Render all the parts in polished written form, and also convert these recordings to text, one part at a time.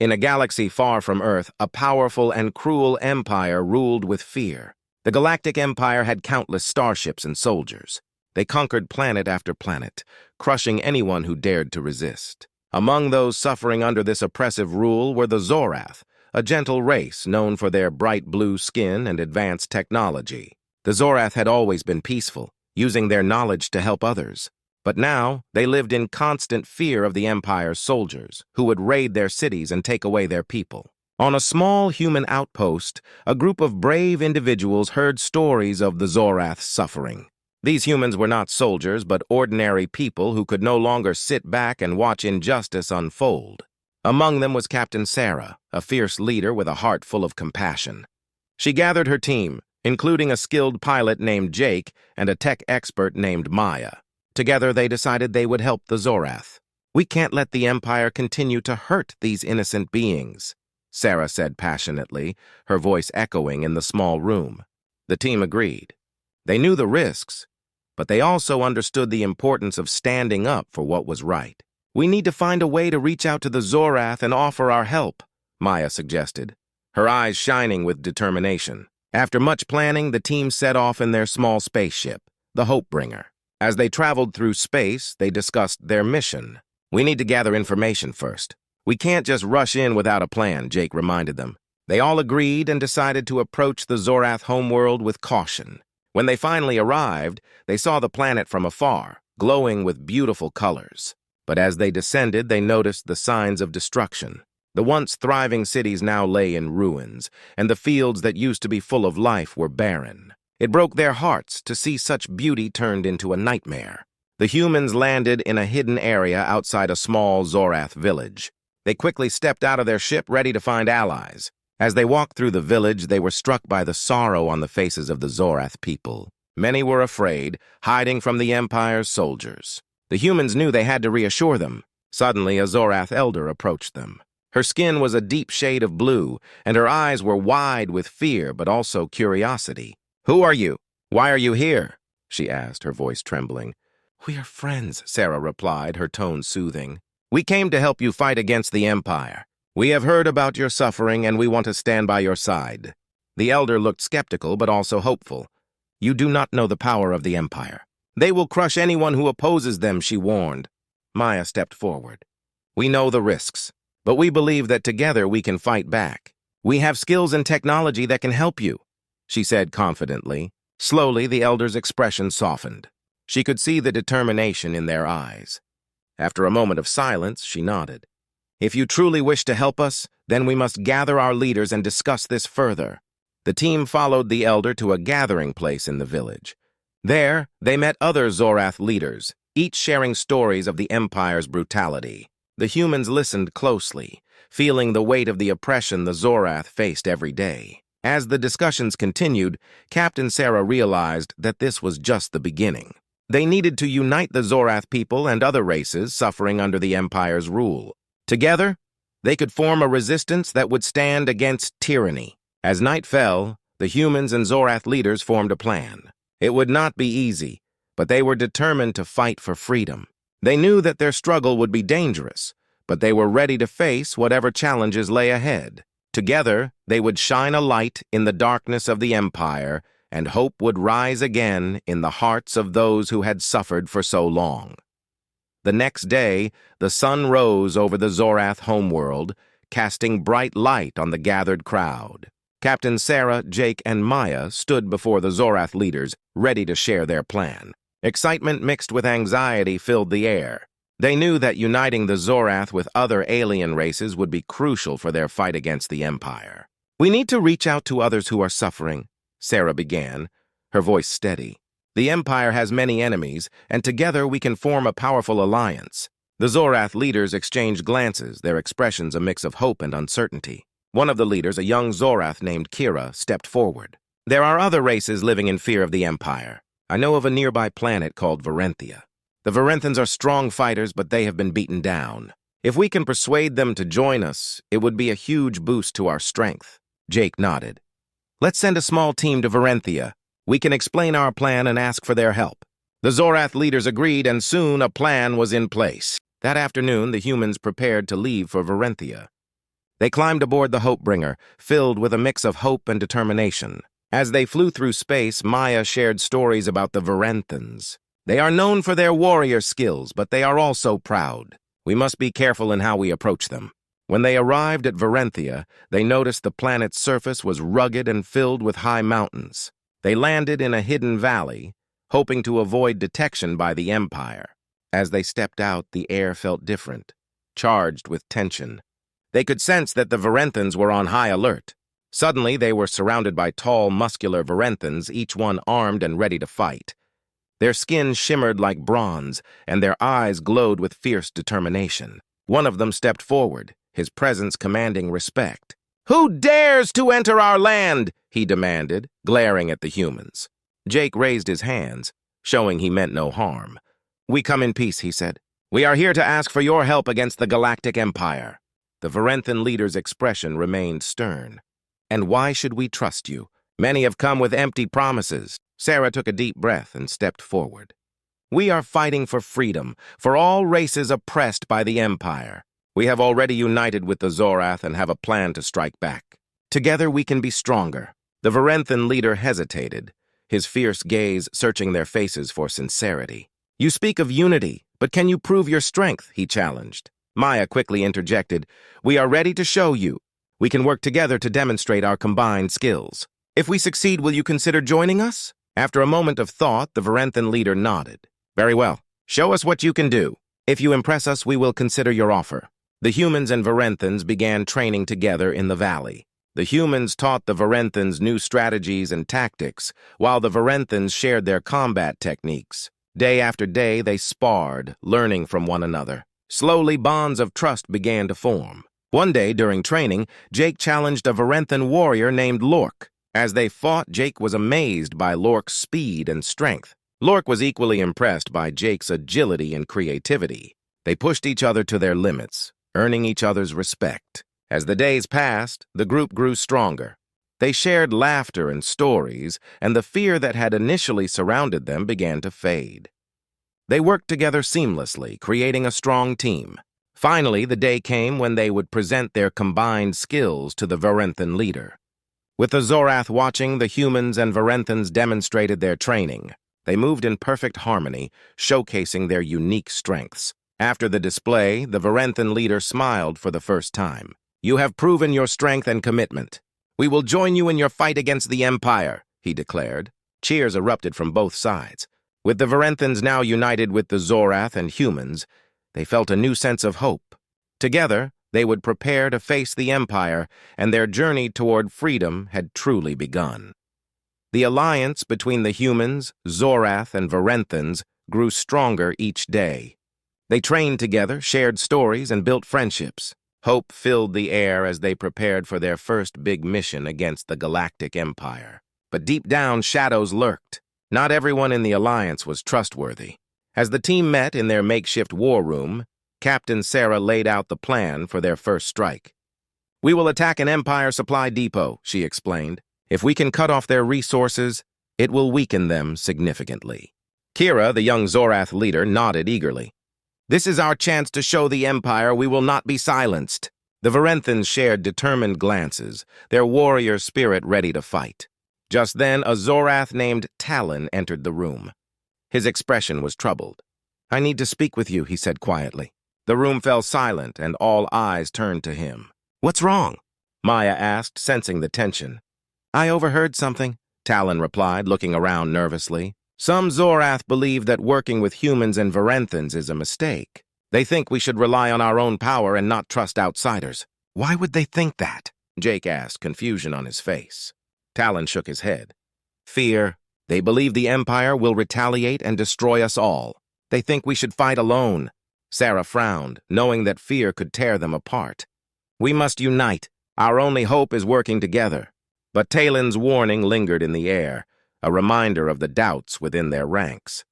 In a galaxy far from Earth, a powerful and cruel empire ruled with fear. The Galactic Empire had countless starships and soldiers. They conquered planet after planet, crushing anyone who dared to resist. Among those suffering under this oppressive rule were the Zorath, a gentle race known for their bright blue skin and advanced technology. The Zorath had always been peaceful, using their knowledge to help others. But now, they lived in constant fear of the Empire's soldiers, who would raid their cities and take away their people. On a small human outpost, a group of brave individuals heard stories of the Zorath's suffering. These humans were not soldiers, but ordinary people who could no longer sit back and watch injustice unfold. Among them was Captain Sarah, a fierce leader with a heart full of compassion. She gathered her team, including a skilled pilot named Jake and a tech expert named Maya. Together, they decided they would help the Zorath. "We can't let the Empire continue to hurt these innocent beings," Sarah said passionately, her voice echoing in the small room. The team agreed. They knew the risks, but they also understood the importance of standing up for what was right. "We need to find a way to reach out to the Zorath and offer our help," Maya suggested, her eyes shining with determination. After much planning, the team set off in their small spaceship, the Hopebringer. As they traveled through space, they discussed their mission. "We need to gather information first. We can't just rush in without a plan," Jake reminded them. They all agreed and decided to approach the Zorath homeworld with caution. When they finally arrived, they saw the planet from afar, glowing with beautiful colors. But as they descended, they noticed the signs of destruction. The once thriving cities now lay in ruins, and the fields that used to be full of life were barren. It broke their hearts to see such beauty turned into a nightmare. The humans landed in a hidden area outside a small Zorath village. They quickly stepped out of their ship, ready to find allies. As they walked through the village, they were struck by the sorrow on the faces of the Zorath people. Many were afraid, hiding from the Empire's soldiers. The humans knew they had to reassure them. Suddenly, a Zorath elder approached them. Her skin was a deep shade of blue, and her eyes were wide with fear but also curiosity. "Who are you? Why are you here?" she asked, her voice trembling. "We are friends," Sarah replied, her tone soothing. "We came to help you fight against the Empire. We have heard about your suffering, and we want to stand by your side." The elder looked skeptical but also hopeful. "You do not know the power of the Empire. They will crush anyone who opposes them," she warned. Maya stepped forward. "We know the risks, but we believe that together we can fight back. We have skills and technology that can help you," she said confidently. Slowly, the elder's expression softened. She could see the determination in their eyes. After a moment of silence, she nodded. "If you truly wish to help us, then we must gather our leaders and discuss this further." The team followed the elder to a gathering place in the village. There, they met other Zorath leaders, each sharing stories of the Empire's brutality. The humans listened closely, feeling the weight of the oppression the Zorath faced every day. As the discussions continued, Captain Sarah realized that this was just the beginning. They needed to unite the Zorath people and other races suffering under the Empire's rule. Together, they could form a resistance that would stand against tyranny. As night fell, the humans and Zorath leaders formed a plan. It would not be easy, but they were determined to fight for freedom. They knew that their struggle would be dangerous, but they were ready to face whatever challenges lay ahead. Together, they would shine a light in the darkness of the Empire, and hope would rise again in the hearts of those who had suffered for so long. The next day, the sun rose over the Zorath homeworld, casting bright light on the gathered crowd. Captain Sarah, Jake, and Maya stood before the Zorath leaders, ready to share their plan. Excitement mixed with anxiety filled the air. They knew that uniting the Zorath with other alien races would be crucial for their fight against the Empire. "We need to reach out to others who are suffering," Sarah began, her voice steady. "The Empire has many enemies, and together we can form a powerful alliance." The Zorath leaders exchanged glances, their expressions a mix of hope and uncertainty. One of the leaders, a young Zorath named Kira, stepped forward. "There are other races living in fear of the Empire. I know of a nearby planet called Varanthia. The Varanthans are strong fighters, but they have been beaten down. If we can persuade them to join us, it would be a huge boost to our strength." Jake nodded. "Let's send a small team to Varanthia. We can explain our plan and ask for their help." The Zorath leaders agreed, and soon a plan was in place. That afternoon, the humans prepared to leave for Varanthia. They climbed aboard the Hopebringer, filled with a mix of hope and determination. As they flew through space, Maya shared stories about the Varanthans. They are known for their warrior skills, but they are also proud. We must be careful in how we approach them. When they arrived at Varanthia, they noticed the planet's surface was rugged and filled with high mountains. They landed in a hidden valley, hoping to avoid detection by the Empire. As they stepped out, the air felt different, charged with tension. They could sense that the Varanthans were on high alert. Suddenly, they were surrounded by tall, muscular Varanthans, each one armed and ready to fight. Their skin shimmered like bronze, and their eyes glowed with fierce determination. One of them stepped forward, his presence commanding respect. "Who dares to enter our land?" he demanded, glaring at the humans. Jake raised his hands, showing he meant no harm. "We come in peace," he said. "We are here to ask for your help against the Galactic Empire." The Varanthan leader's expression remained stern. "And why should we trust you? Many have come with empty promises." Sarah took a deep breath and stepped forward. "We are fighting for freedom, for all races oppressed by the Empire. We have already united with the Zorath and have a plan to strike back. Together we can be stronger." The Varanthan leader hesitated, his fierce gaze searching their faces for sincerity. "You speak of unity, but can you prove your strength?" he challenged. Maya quickly interjected, "We are ready to show you. We can work together to demonstrate our combined skills. If we succeed, will you consider joining us?" After a moment of thought, the Varanthan leader nodded. "Very well. Show us what you can do. If you impress us, we will consider your offer." The humans and Varanthans began training together in the valley. The humans taught the Varanthans new strategies and tactics, while the Varanthans shared their combat techniques. Day after day, they sparred, learning from one another. Slowly, bonds of trust began to form. One day, during training, Jake challenged a Varanthan warrior named Lork. As they fought, Jake was amazed by Lork's speed and strength. Lork was equally impressed by Jake's agility and creativity. They pushed each other to their limits, earning each other's respect. As the days passed, the group grew stronger. They shared laughter and stories, and the fear that had initially surrounded them began to fade. They worked together seamlessly, creating a strong team. Finally, the day came when they would present their combined skills to the Varanthan leader. With the Zorath watching, the humans and Varanthans demonstrated their training. They moved in perfect harmony, showcasing their unique strengths. After the display, the Varanthan leader smiled for the first time. "You have proven your strength and commitment. We will join you in your fight against the Empire," he declared. Cheers erupted from both sides. With the Varanthans now united with the Zorath and humans, they felt a new sense of hope. Together, they would prepare to face the Empire, and their journey toward freedom had truly begun. The alliance between the humans, Zorath, and Varanthans grew stronger each day. They trained together, shared stories, and built friendships. Hope filled the air as they prepared for their first big mission against the Galactic Empire. But deep down, shadows lurked. Not everyone in the alliance was trustworthy. As the team met in their makeshift war room, Captain Sarah laid out the plan for their first strike. "We will attack an Empire supply depot," she explained. "If we can cut off their resources, it will weaken them significantly." Kira, the young Zorath leader, nodded eagerly. "This is our chance to show the Empire we will not be silenced." The Varanthans shared determined glances, their warrior spirit ready to fight. Just then, a Zorath named Talon entered the room. His expression was troubled. "I need to speak with you," he said quietly. The room fell silent, and all eyes turned to him. "What's wrong?" Maya asked, sensing the tension. "I overheard something," Talon replied, looking around nervously. "Some Zorath believe that working with humans and Varanthans is a mistake. They think we should rely on our own power and not trust outsiders." "Why would they think that?" Jake asked, confusion on his face. Talon shook his head. "Fear. They believe the Empire will retaliate and destroy us all. They think we should fight alone." Sarah frowned, knowing that fear could tear them apart. "We must unite. Our only hope is working together." But Talon's warning lingered in the air, a reminder of the doubts within their ranks.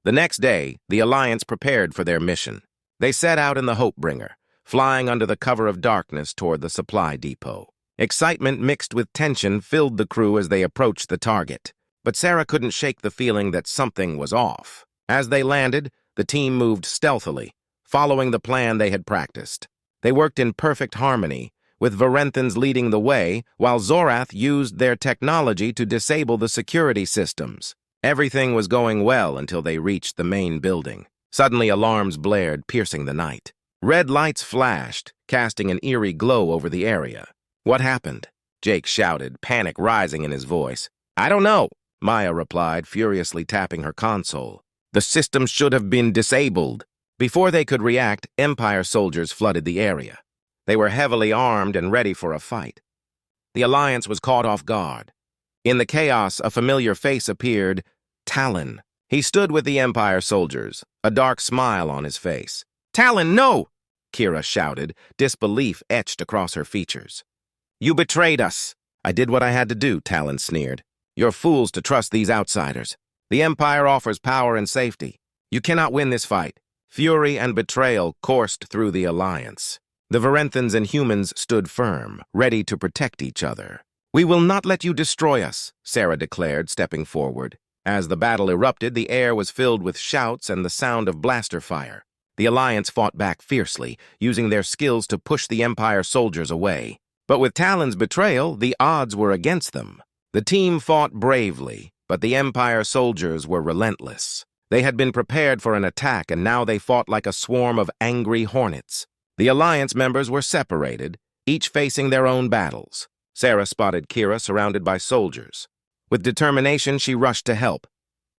The next day, the Alliance prepared for their mission. They set out in the Hopebringer, flying under the cover of darkness toward the supply depot. Excitement mixed with tension filled the crew as they approached the target. But Sarah couldn't shake the feeling that something was off. As they landed, the team moved stealthily, following the plan they had practiced. They worked in perfect harmony, with Varenthans leading the way, while Zorath used their technology to disable the security systems. Everything was going well until they reached the main building. Suddenly, alarms blared, piercing the night. Red lights flashed, casting an eerie glow over the area. "What happened?" Jake shouted, panic rising in his voice. "I don't know," Maya replied, furiously tapping her console. "The systems should have been disabled." Before they could react, Empire soldiers flooded the area. They were heavily armed and ready for a fight. The Alliance was caught off guard. In the chaos, a familiar face appeared, Talon. He stood with the Empire soldiers, a dark smile on his face. "Talon, no!" Kira shouted, disbelief etched across her features. "You betrayed us." "I did what I had to do," Talon sneered. "You're fools to trust these outsiders. The Empire offers power and safety. You cannot win this fight." Fury and betrayal coursed through the Alliance. The Varenthans and humans stood firm, ready to protect each other. "We will not let you destroy us," Sarah declared, stepping forward. As the battle erupted, the air was filled with shouts and the sound of blaster fire. The Alliance fought back fiercely, using their skills to push the Empire soldiers away. But with Talon's betrayal, the odds were against them. The team fought bravely, but the Empire soldiers were relentless. They had been prepared for an attack, and now they fought like a swarm of angry hornets. The Alliance members were separated, each facing their own battles. Sarah spotted Kira surrounded by soldiers. With determination, she rushed to help.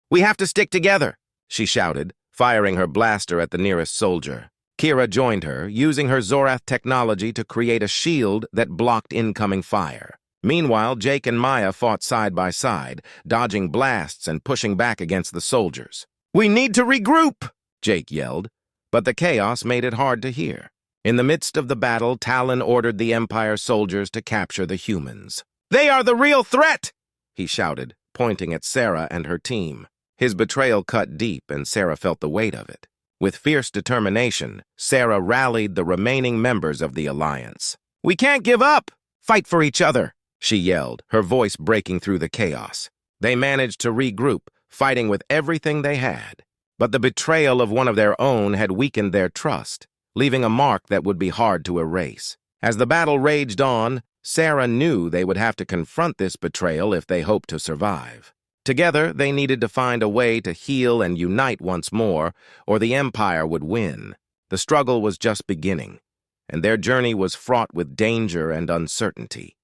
"We have to stick together," she shouted, firing her blaster at the nearest soldier. Kira joined her, using her Zorath technology to create a shield that blocked incoming fire. Meanwhile, Jake and Maya fought side by side, dodging blasts and pushing back against the soldiers. "We need to regroup," Jake yelled, but the chaos made it hard to hear. In the midst of the battle, Talon ordered the Empire soldiers to capture the humans. "They are the real threat!" he shouted, pointing at Sarah and her team. His betrayal cut deep, and Sarah felt the weight of it. With fierce determination, Sarah rallied the remaining members of the Alliance. "We can't give up! Fight for each other!" she yelled, her voice breaking through the chaos. They managed to regroup, fighting with everything they had. But the betrayal of one of their own had weakened their trust, leaving a mark that would be hard to erase. As the battle raged on, Sarah knew they would have to confront this betrayal if they hoped to survive. Together, they needed to find a way to heal and unite once more, or the Empire would win. The struggle was just beginning, and their journey was fraught with danger and uncertainty.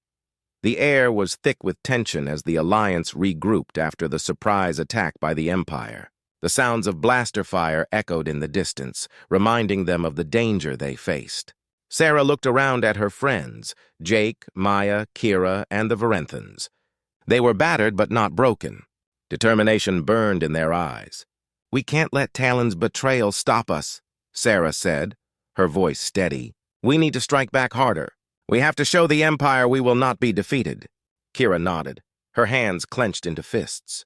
The air was thick with tension as the Alliance regrouped after the surprise attack by the Empire. The sounds of blaster fire echoed in the distance, reminding them of the danger they faced. Sarah looked around at her friends, Jake, Maya, Kira, and the Varenthans. They were battered but not broken. Determination burned in their eyes. "We can't let Talon's betrayal stop us," Sarah said, her voice steady. "We need to strike back harder. We have to show the Empire we will not be defeated." Kira nodded, her hands clenched into fists.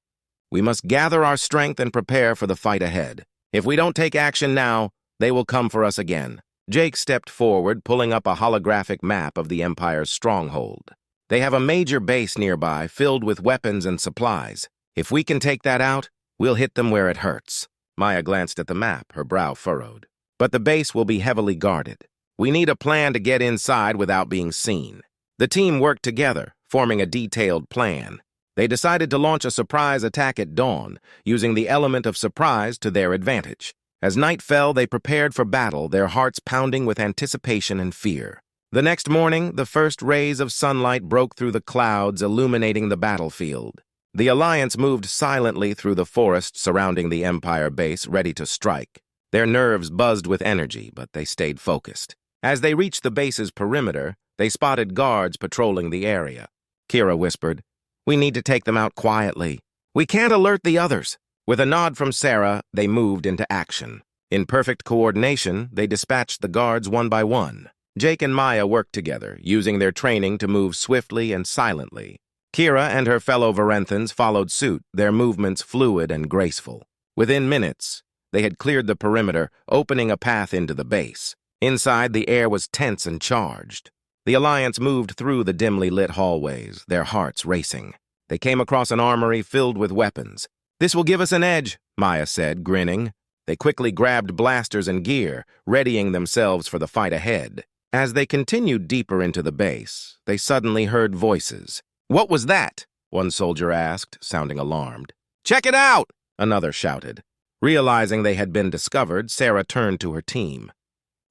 "We must gather our strength and prepare for the fight ahead. If we don't take action now, they will come for us again." Jake stepped forward, pulling up a holographic map of the Empire's stronghold. "They have a major base nearby, filled with weapons and supplies. If we can take that out, we'll hit them where it hurts." Maya glanced at the map, her brow furrowed. "But the base will be heavily guarded. We need a plan to get inside without being seen." The team worked together, forming a detailed plan. They decided to launch a surprise attack at dawn, using the element of surprise to their advantage. As night fell, they prepared for battle, their hearts pounding with anticipation and fear. The next morning, the first rays of sunlight broke through the clouds, illuminating the battlefield. The Alliance moved silently through the forest surrounding the Empire base, ready to strike. Their nerves buzzed with energy, but they stayed focused. As they reached the base's perimeter, they spotted guards patrolling the area. Kira whispered, "We need to take them out quietly. We can't alert the others." With a nod from Sarah, they moved into action. In perfect coordination, they dispatched the guards one by one. Jake and Maya worked together, using their training to move swiftly and silently. Kira and her fellow Varenthans followed suit, their movements fluid and graceful. Within minutes, they had cleared the perimeter, opening a path into the base. Inside, the air was tense and charged. The Alliance moved through the dimly lit hallways, their hearts racing. They came across an armory filled with weapons. "This will give us an edge," Maya said, grinning. They quickly grabbed blasters and gear, readying themselves for the fight ahead. As they continued deeper into the base, they suddenly heard voices. "What was that?" one soldier asked, sounding alarmed. "Check it out!" another shouted. Realizing they had been discovered, Sarah turned to her team.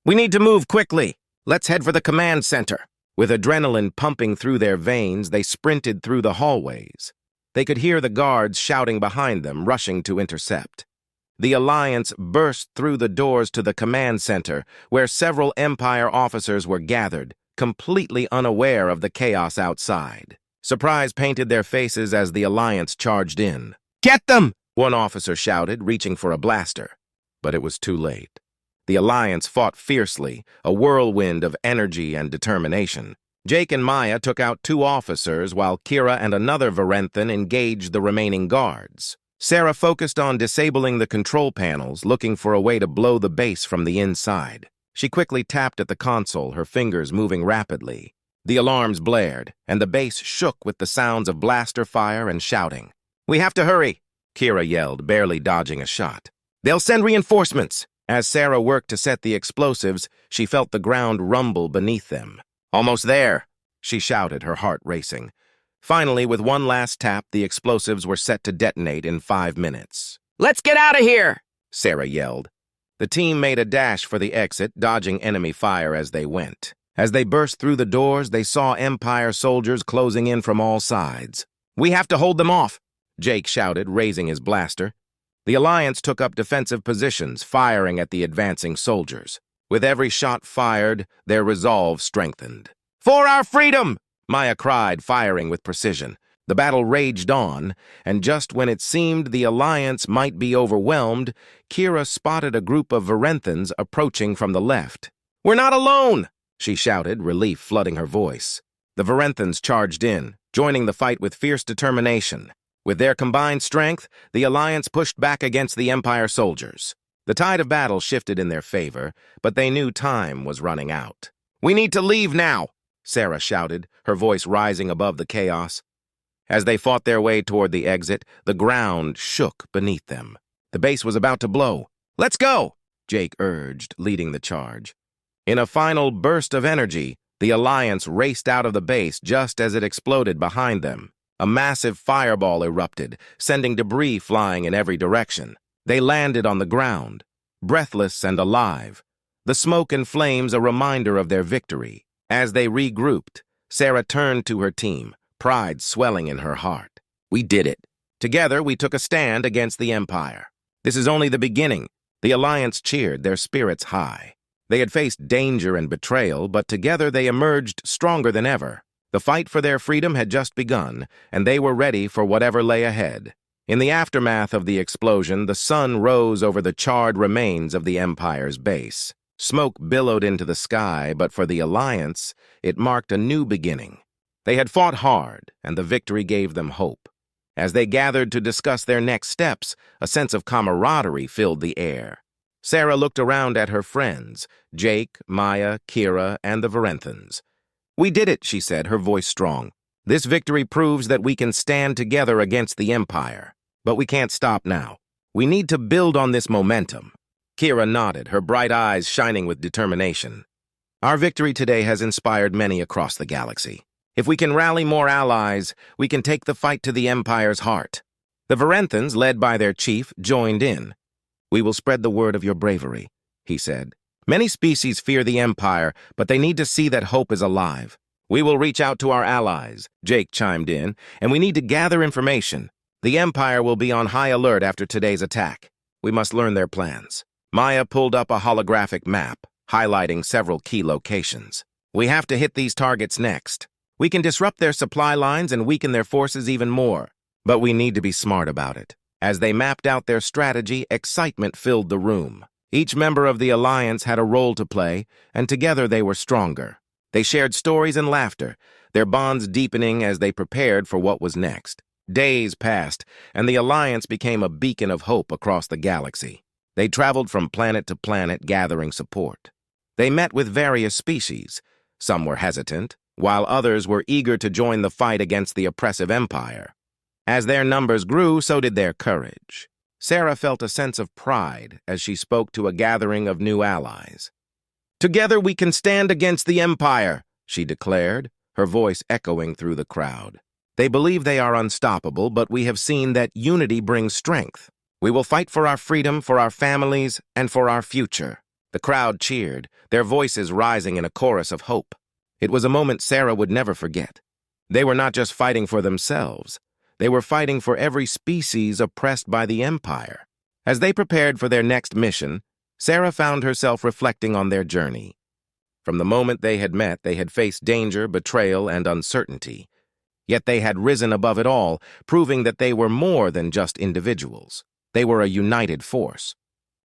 "We need to move quickly. Let's head for the command center." With adrenaline pumping through their veins, they sprinted through the hallways. They could hear the guards shouting behind them, rushing to intercept. The Alliance burst through the doors to the command center, where several Empire officers were gathered, completely unaware of the chaos outside. Surprise painted their faces as the Alliance charged in. "Get them!" one officer shouted, reaching for a blaster. But it was too late. The Alliance fought fiercely, a whirlwind of energy and determination. Jake and Maya took out 2 officers, while Kira and another Varanthan engaged the remaining guards. Sarah focused on disabling the control panels, looking for a way to blow the base from the inside. She quickly tapped at the console, her fingers moving rapidly. The alarms blared, and the base shook with the sounds of blaster fire and shouting. "We have to hurry," Kira yelled, barely dodging a shot. "They'll send reinforcements." As Sarah worked to set the explosives, she felt the ground rumble beneath them. "Almost there," she shouted, her heart racing. Finally, with one last tap, the explosives were set to detonate in 5 minutes. "Let's get out of here!" Sarah yelled. The team made a dash for the exit, dodging enemy fire as they went. As they burst through the doors, they saw Empire soldiers closing in from all sides. "We have to hold them off," Jake shouted, raising his blaster. The Alliance took up defensive positions, firing at the advancing soldiers. With every shot fired, their resolve strengthened. "For our freedom!" Maya cried, firing with precision. The battle raged on, and just when it seemed the Alliance might be overwhelmed, Kira spotted a group of Varanthans approaching from the left. "We're not alone!" she shouted, relief flooding her voice. The Varanthans charged in, joining the fight with fierce determination. With their combined strength, the Alliance pushed back against the Empire soldiers. The tide of battle shifted in their favor, but they knew time was running out. "We need to leave now!" Sarah shouted, her voice rising above the chaos. As they fought their way toward the exit, the ground shook beneath them. The base was about to blow. "Let's go!" Jake urged, leading the charge. In a final burst of energy, the Alliance raced out of the base just as it exploded behind them. A massive fireball erupted, sending debris flying in every direction. They landed on the ground, breathless and alive, the smoke and flames a reminder of their victory. As they regrouped, Sarah turned to her team, pride swelling in her heart. "We did it. Together, we took a stand against the Empire. This is only the beginning." The Alliance cheered, their spirits high. They had faced danger and betrayal, but together they emerged stronger than ever. The fight for their freedom had just begun, and they were ready for whatever lay ahead. In the aftermath of the explosion, the sun rose over the charred remains of the Empire's base. Smoke billowed into the sky, but for the Alliance, it marked a new beginning. They had fought hard, and the victory gave them hope. As they gathered to discuss their next steps, a sense of camaraderie filled the air. Sarah looked around at her friends, Jake, Maya, Kira, and the Varanthans. "We did it," she said, her voice strong. "This victory proves that we can stand together against the Empire. But we can't stop now. We need to build on this momentum." Kira nodded, her bright eyes shining with determination. "Our victory today has inspired many across the galaxy. If we can rally more allies, we can take the fight to the Empire's heart." The Varanthans, led by their chief, joined in. "We will spread the word of your bravery," he said. "Many species fear the Empire, but they need to see that hope is alive." "We will reach out to our allies," Jake chimed in, "and we need to gather information. The Empire will be on high alert after today's attack. We must learn their plans." Maya pulled up a holographic map, highlighting several key locations. "We have to hit these targets next. We can disrupt their supply lines and weaken their forces even more, but we need to be smart about it." As they mapped out their strategy, excitement filled the room. Each member of the Alliance had a role to play, and together they were stronger. They shared stories and laughter, their bonds deepening as they prepared for what was next. Days passed, and the Alliance became a beacon of hope across the galaxy. They traveled from planet to planet, gathering support. They met with various species. Some were hesitant, while others were eager to join the fight against the oppressive Empire. As their numbers grew, so did their courage. Sarah felt a sense of pride as she spoke to a gathering of new allies. Together we can stand against the Empire, she declared, her voice echoing through the crowd. They believe they are unstoppable, but we have seen that unity brings strength. We will fight for our freedom, for our families, and for our future. The crowd cheered, their voices rising in a chorus of hope. It was a moment Sarah would never forget. They were not just fighting for themselves. They were fighting for every species oppressed by the Empire. As they prepared for their next mission, Sarah found herself reflecting on their journey. From the moment they had met, they had faced danger, betrayal, and uncertainty. Yet they had risen above it all, proving that they were more than just individuals. They were a united force.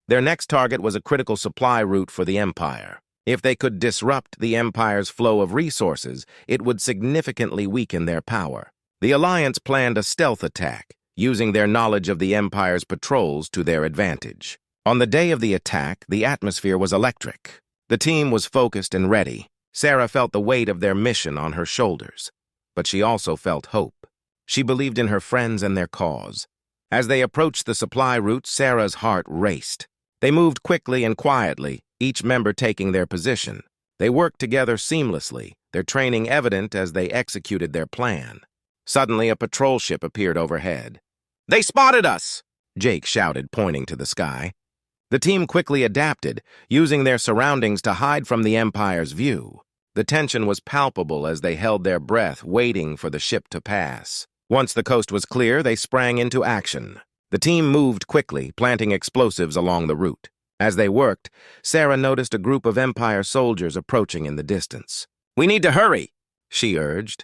Their next target was a critical supply route for the Empire. If they could disrupt the Empire's flow of resources, it would significantly weaken their power. The Alliance planned a stealth attack, using their knowledge of the Empire's patrols to their advantage. On the day of the attack, the atmosphere was electric. The team was focused and ready. Sarah felt the weight of their mission on her shoulders. But she also felt hope. She believed in her friends and their cause. As they approached the supply route, Sarah's heart raced. They moved quickly and quietly, each member taking their position. They worked together seamlessly, their training evident as they executed their plan. Suddenly, a patrol ship appeared overhead. "They spotted us!" Jake shouted, pointing to the sky. The team quickly adapted, using their surroundings to hide from the Empire's view. The tension was palpable as they held their breath, waiting for the ship to pass. Once the coast was clear, they sprang into action. The team moved quickly, planting explosives along the route. As they worked, Sarah noticed a group of Empire soldiers approaching in the distance. "We need to hurry," she urged.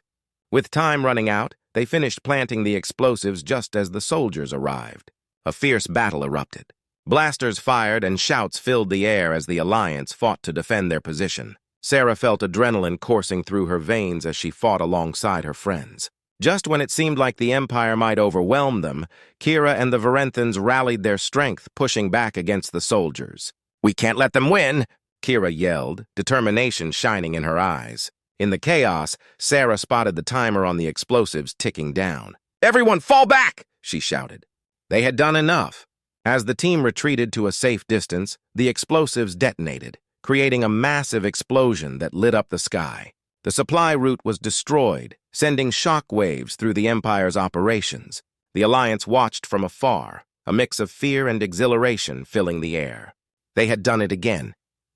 With time running out, they finished planting the explosives just as the soldiers arrived. A fierce battle erupted. Blasters fired and shouts filled the air as the Alliance fought to defend their position. Sarah felt adrenaline coursing through her veins as she fought alongside her friends. Just when it seemed like the Empire might overwhelm them, Kira and the Varanthans rallied their strength, pushing back against the soldiers. "We can't let them win!" Kira yelled, determination shining in her eyes. In the chaos, Sarah spotted the timer on the explosives ticking down. "Everyone fall back!" she shouted. They had done enough. As the team retreated to a safe distance, the explosives detonated, creating a massive explosion that lit up the sky. The supply route was destroyed, sending shock waves through the Empire's operations. The Alliance watched from afar, a mix of fear and exhilaration filling the air. They had done it again.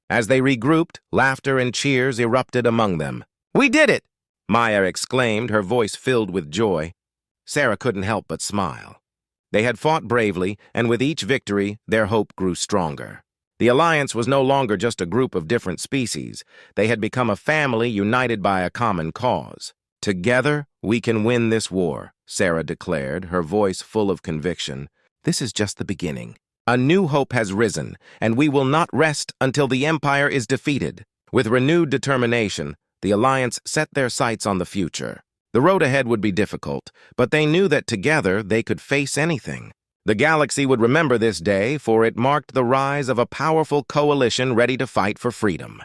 As they regrouped, laughter and cheers erupted among them. "We did it!" Maya exclaimed, her voice filled with joy. Sarah couldn't help but smile. They had fought bravely, and with each victory, their hope grew stronger. The Alliance was no longer just a group of different species. They had become a family united by a common cause. "Together, we can win this war," Sarah declared, her voice full of conviction. "This is just the beginning. A new hope has risen, and we will not rest until the Empire is defeated." With renewed determination, the Alliance set their sights on the future. The road ahead would be difficult, but they knew that together they could face anything. The galaxy would remember this day, for it marked the rise of a powerful coalition ready to fight for freedom.